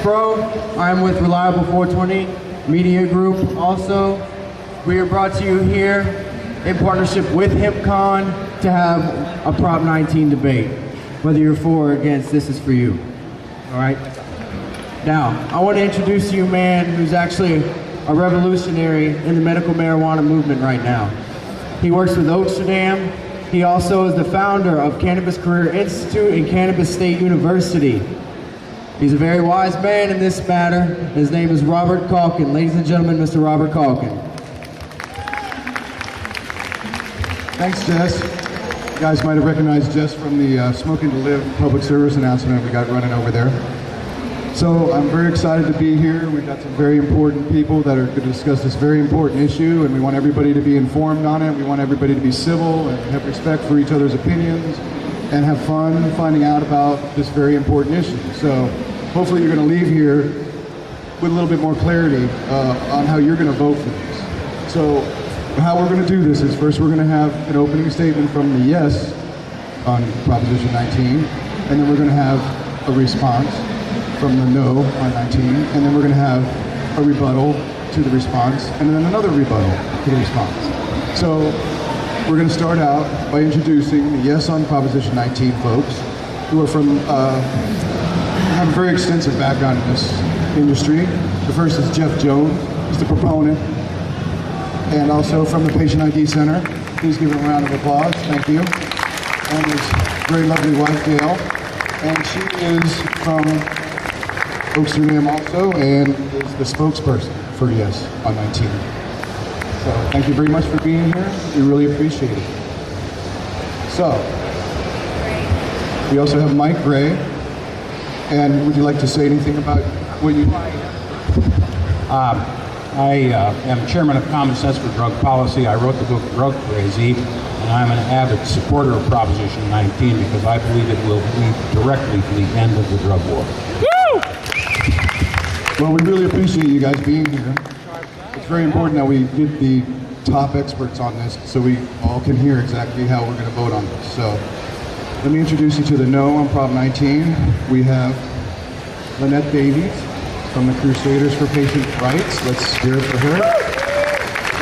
Pro. I'm with Reliable 420 Media Group also. We are brought to you here in partnership with HempCON to have a Prop 19 debate. Whether you're for or against, this is for you. All right? Now, I want to introduce to you a man who's actually a revolutionary in the medical marijuana movement right now. He works with Amsterdam. He also is the founder of Cannabis Career Institute and Cannabis State University. He's a very wise man in this matter. His name is Robert Calkin. Ladies and gentlemen, Mr. Robert Calkin. Thanks, Jess. You guys might have recognized Jess from the Smoking to Live public service announcement we got running over there. So I'm very excited to be here. We've got some very important people that are going to discuss this very important issue, and we want everybody to be informed on it. We want everybody to be civil and have respect for each other's opinions and have fun finding out about this very important issue. So hopefully you're going to leave here with a little bit more clarity on how you're going to vote for this. So how we're going to do this is first we're going to have an opening statement from the yes on Proposition 19, and then we're going to have a response from the no on 19, and then we're going to have a rebuttal to the response, and then another rebuttal to the response. So we're going to start out by introducing the yes on Proposition 19 folks, who are from, have a very extensive background in this industry. The first is Jeff Jones, he's the proponent, and also from the Patient ID Center. Please give him a round of applause, thank you. And his very lovely wife, Gail, and she is from Amsterdam also, and is the spokesperson for Yes on 19. So thank you very much for being here. We really appreciate it. So, we also have Mike Gray. And would you like to say anything about what you... I am chairman of Common Sense for Drug Policy. I wrote the book Drug Crazy, and I'm an avid supporter of Proposition 19 because I believe it will lead directly to the end of the drug war. Well, we really appreciate you guys being here. It's very important that we get the top experts on this so we all can hear exactly how we're going to vote on this. So let me introduce you to the no on Prop 19. We have Lynette Davies from the Crusaders for Patient Rights. Let's hear it for her.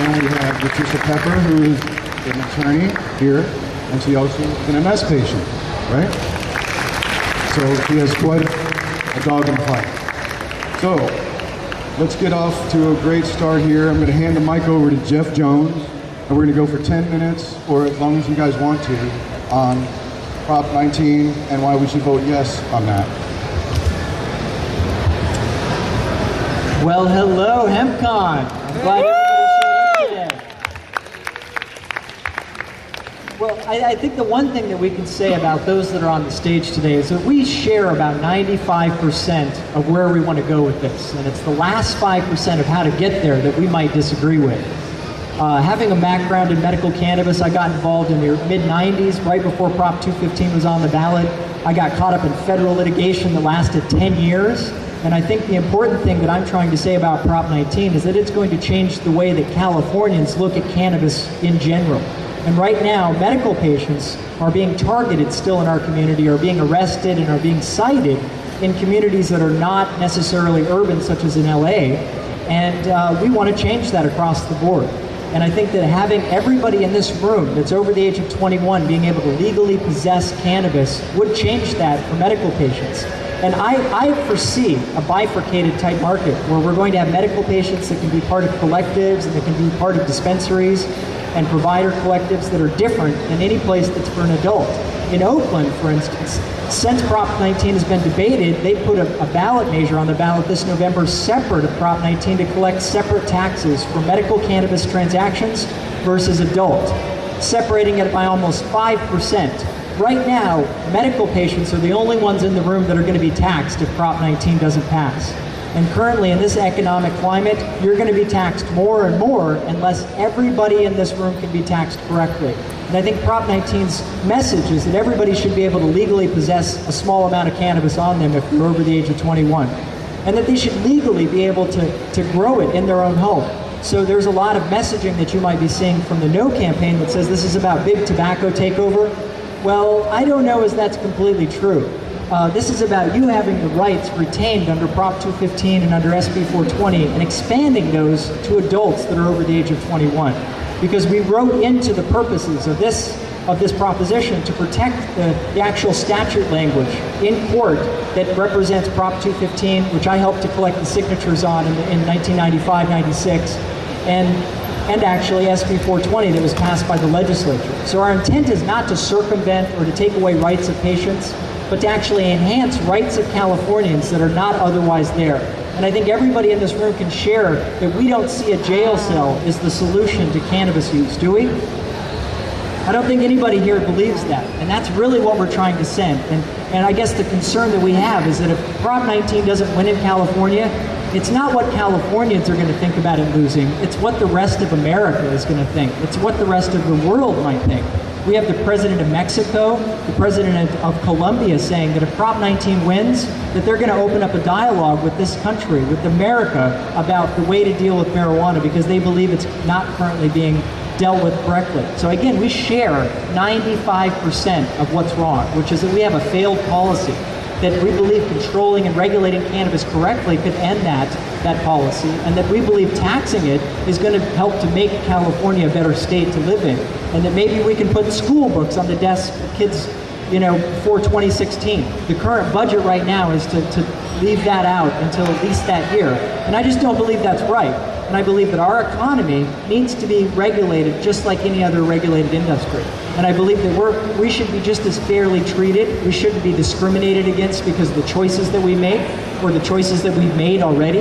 And we have Patricia Pepper, who is an attorney here, and she also is an MS patient, right? So she has quite a dog in the fight. So, let's get off to a great start here. I'm going to hand the mic over to Jeff Jones, and we're going to go for 10 minutes, or as long as you guys want to, on Prop 19 and why we should vote yes on that. Well, hello, HempCON. I'm glad everybody showed up today. Well, I think the one thing that we can say about those that are on the stage today is that we share about 95% of where we want to go with this. And it's the last 5% of how to get there that we might disagree with. Having a background in medical cannabis, I got involved in the mid-90s, right before Prop 215 was on the ballot. I got caught up in federal litigation that lasted 10 years. And I think the important thing that I'm trying to say about Prop 19 is that it's going to change the way that Californians look at cannabis in general. And right now, medical patients are being targeted still in our community, are being arrested and are being cited in communities that are not necessarily urban, such as in LA. And we want to change that across the board. And I think that having everybody in this room that's over the age of 21 being able to legally possess cannabis would change that for medical patients. And I foresee a bifurcated type market where we're going to have medical patients that can be part of collectives and that can be part of dispensaries and provider collectives that are different than any place that's for an adult. In Oakland, for instance, since Prop 19 has been debated, they put a ballot measure on the ballot this November separate of Prop 19 to collect separate taxes for medical cannabis transactions versus adult, separating it by almost 5%. Right now, medical patients are the only ones in the room that are going to be taxed if Prop 19 doesn't pass. And currently, in this economic climate, you're going to be taxed more and more unless everybody in this room can be taxed correctly. And I think Prop 19's message is that everybody should be able to legally possess a small amount of cannabis on them if they're over the age of 21. And that they should legally be able to grow it in their own home. So there's a lot of messaging that you might be seeing from the No campaign that says this is about big tobacco takeover. Well, I don't know if that's completely true. this is about you having the rights retained under Prop 215 and under SB 420 and expanding those to adults that are over the age of 21. Because we wrote into the purposes of this proposition to protect the actual statute language in court that represents Prop 215, which I helped to collect the signatures on in 1995-96, and actually SB 420 that was passed by the legislature. So our intent is not to circumvent or to take away rights of patients, but to actually enhance rights of Californians that are not otherwise there. And I think everybody in this room can share that we don't see a jail cell as the solution to cannabis use, do we? I don't think anybody here believes that, and that's really what we're trying to send. And I guess the concern that we have is that if Prop 19 doesn't win in California, it's not what Californians are going to think about it losing, it's what the rest of America is going to think. It's what the rest of the world might think. We have the President of Mexico, the President of Colombia saying that if Prop 19 wins, that they're going to open up a dialogue with this country, with America, about the way to deal with marijuana because they believe it's not currently being dealt with correctly. So again, we share 95% of what's wrong, which is that we have a failed policy, that we believe controlling and regulating cannabis correctly could end that policy, and that we believe taxing it is going to help to make California a better state to live in, and that maybe we can put school books on the desks of kids, for 2016. The current budget right now is to leave that out until at least that year, and I just don't believe that's right. And I believe that our economy needs to be regulated just like any other regulated industry. And I believe that we should be just as fairly treated. We shouldn't be discriminated against because of the choices that we make or the choices that we've made already.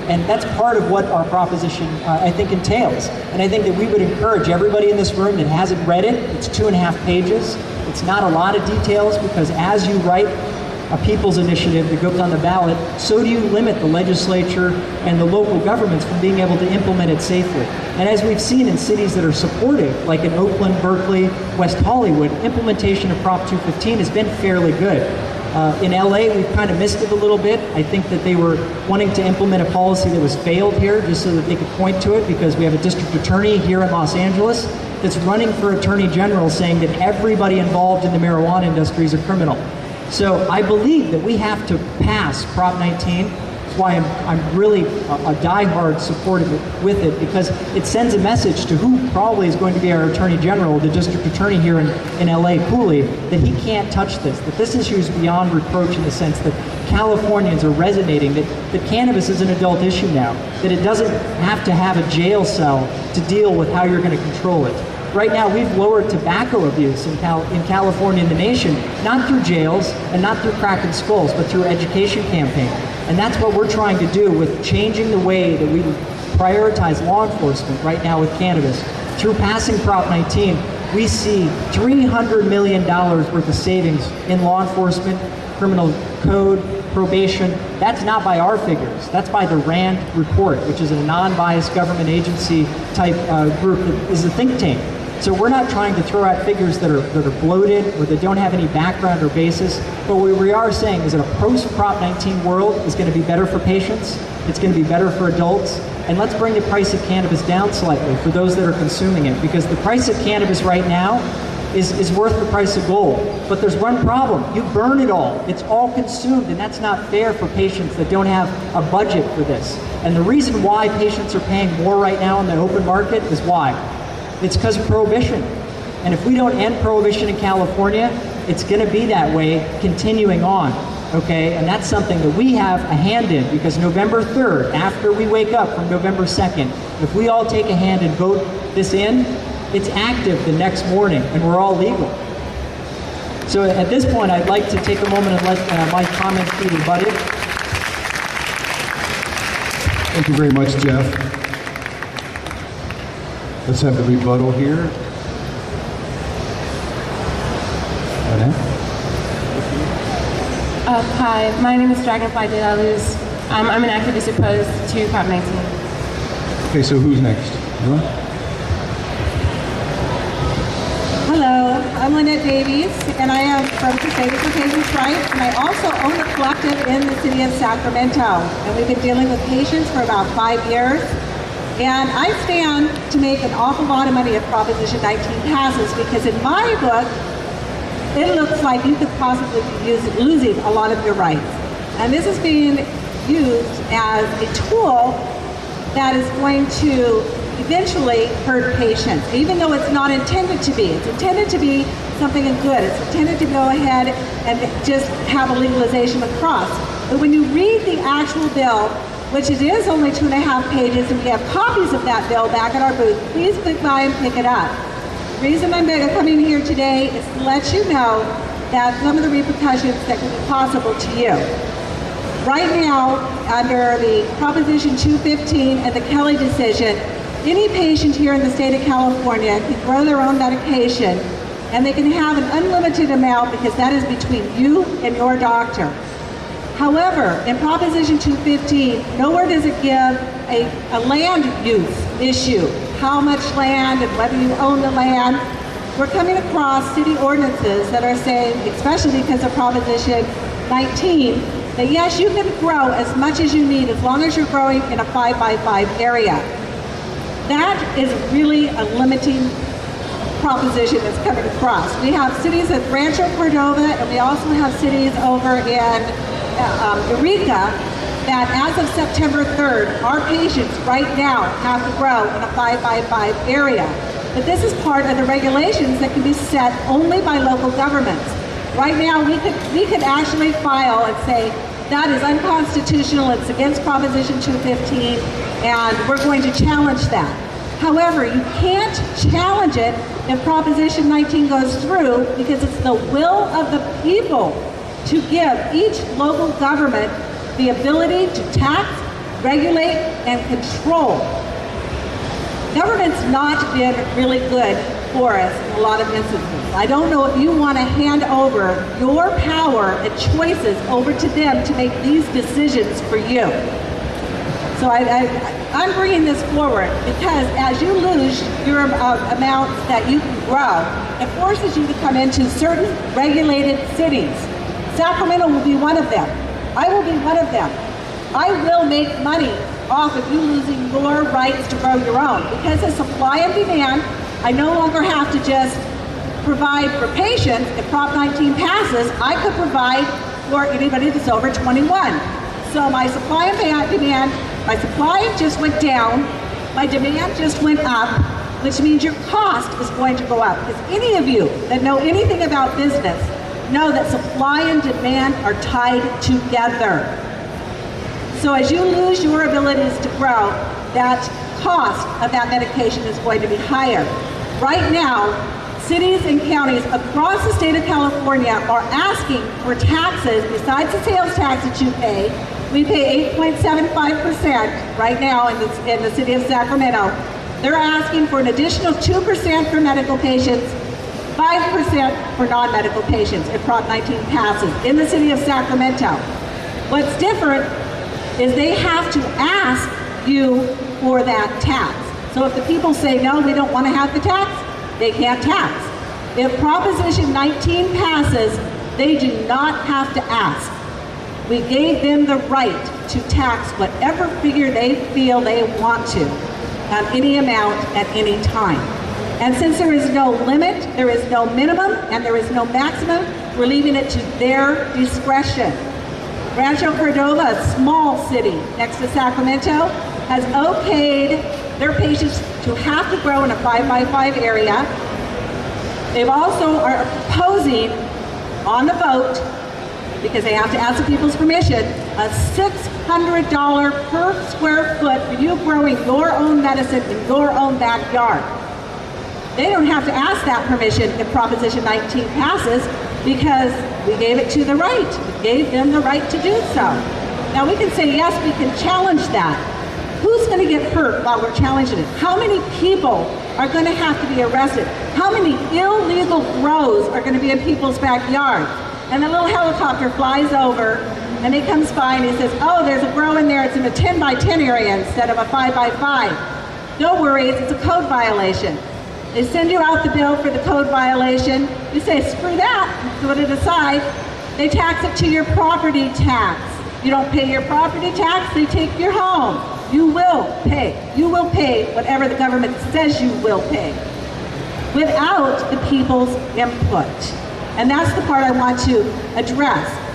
And that's part of what our proposition, I think, entails. And I think that we would encourage everybody in this room that hasn't read it. It's 2.5 pages. It's not a lot of details because as you write a people's initiative that goes on the ballot, so do you limit the legislature and the local governments from being able to implement it safely. And as we've seen in cities that are supportive, like in Oakland, Berkeley, West Hollywood, implementation of Prop 215 has been fairly good. In LA, we've kind of missed it a little bit. I think that they were wanting to implement a policy that was failed here just so that they could point to it because we have a district attorney here in Los Angeles that's running for attorney general saying that everybody involved in the marijuana industry is a criminal. So I believe that we have to pass Prop 19. That's why I'm really a diehard supporter with it, because it sends a message to who probably is going to be our Attorney General, the District Attorney here in LA, Cooley, that he can't touch this, that this issue is beyond reproach in the sense that Californians are resonating, that cannabis is an adult issue now, that it doesn't have to have a jail cell to deal with how you're going to control it. Right now, we've lowered tobacco abuse in California and the nation, not through jails and not through crack and skulls, but through education campaign. And that's what we're trying to do with changing the way that we prioritize law enforcement right now with cannabis. Through passing Prop 19, we see $300 million worth of savings in law enforcement, criminal code, probation. That's not by our figures. That's by the RAND report, which is a non-biased government agency type group that is a think tank. So we're not trying to throw out figures that are bloated or that don't have any background or basis. But what we are saying is that a post-Prop 19 world is going to be better for patients. It's going to be better for adults. And let's bring the price of cannabis down slightly for those that are consuming it. Because the price of cannabis right now is worth the price of gold. But there's one problem. You burn it all. It's all consumed, and that's not fair for patients that don't have a budget for this. And the reason why patients are paying more right now in the open market is why? It's because of prohibition. And if we don't end prohibition in California, it's going to be that way continuing on. Okay? And that's something that we have a hand in, because November 3rd, after we wake up from November 2nd, if we all take a hand and vote this in, it's active the next morning, and we're all legal. So at this point, I'd like to take a moment and let my comments be rebutted. Thank you very much, Jeff. Let's have the rebuttal here. Hi, my name is Dragonfly De La Luz. I'm an activist opposed to Prop 19. Okay, so who's next? You? Hello, I'm Lynette Davies, and I am from Crusaders for Patients' Rights, and I also own a collective in the city of Sacramento. And we've been dealing with patients for about 5 years. And I stand to make an awful lot of money if Proposition 19 passes, because in my book, it looks like you could possibly be losing a lot of your rights. And this is being used as a tool that is going to eventually hurt patients, even though it's not intended to be. It's intended to be something good. It's intended to go ahead and just have a legalization across. But when you read the actual bill, which it is only 2.5 pages, and we have copies of that bill back at our booth, please click by and pick it up. The reason I'm coming here today is to let you know that some of the repercussions that could be possible to you. Right now, under the Proposition 215 and the Kelly decision, any patient here in the state of California can grow their own medication, and they can have an unlimited amount because that is between you and your doctor. However, in Proposition 215, nowhere does it give a land use issue, how much land and whether you own the land. We're coming across city ordinances that are saying, especially because of Proposition 19, that yes, you can grow as much as you need as long as you're growing in a 5x5 area. That is really a limiting proposition that's coming across. We have cities at Rancho Cordova, and we also have cities over in Eureka that as of September 3rd, our patients right now have to grow in a 5x5 area. But this is part of the regulations that can be set only by local governments. Right now, we could actually file and say, that is unconstitutional, it's against Proposition 215, and we're going to challenge that. However, you can't challenge it if Proposition 19 goes through because it's the will of the people to give each local government the ability to tax, regulate, and control. Government's not been really good for us in a lot of instances. I don't know if you want to hand over your power and choices over to them to make these decisions for you. So I'm bringing this forward because as you lose your amounts that you can grow, it forces you to come into certain regulated cities. Sacramento will be one of them. I will be one of them. I will make money off of you losing your rights to grow your own. Because of supply and demand, I no longer have to just provide for patients. If Prop 19 passes, I could provide for anybody that's over 21. So my supply and demand, my supply just went down, my demand just went up, which means your cost is going to go up. Because any of you that know anything about business know that supply and demand are tied together. So as you lose your abilities to grow, that cost of that medication is going to be higher. Right now, cities and counties across the state of California are asking for taxes besides the sales tax that you pay. We pay 8.75% right now in the city of Sacramento. They're asking for an additional 2% for medical patients, 5% for non-medical patients if Prop 19 passes in the city of Sacramento. What's different is they have to ask you for that tax. So if the people say, no, we don't want to have the tax, they can't tax. If Proposition 19 passes, they do not have to ask. We gave them the right to tax whatever figure they feel they want to, any amount at any time. And since there is no limit, there is no minimum, and there is no maximum, we're leaving it to their discretion. Rancho Cordova, a small city next to Sacramento, has okayed their patients to have to grow in a 5x5 area. They also are proposing on the vote, because they have to ask the people's permission, a $600 per square foot for you growing your own medicine in your own backyard. They don't have to ask that permission if Proposition 19 passes because we gave it to the right. We gave them the right to do so. Now we can say, yes, we can challenge that. Who's going to get hurt while we're challenging it? How many people are going to have to be arrested? How many illegal grows are going to be in people's backyards? And the little helicopter flies over and he comes by and he says, oh, there's a grow in there, it's in a 10x10 area instead of a 5x5. Don't worry, it's a code violation. They send you out the bill for the code violation. You say, screw that, put it aside. They tax it to your property tax. You don't pay your property tax, they take your home. You will pay. You will pay whatever the government says you will pay without the people's input. And that's the part I want to address.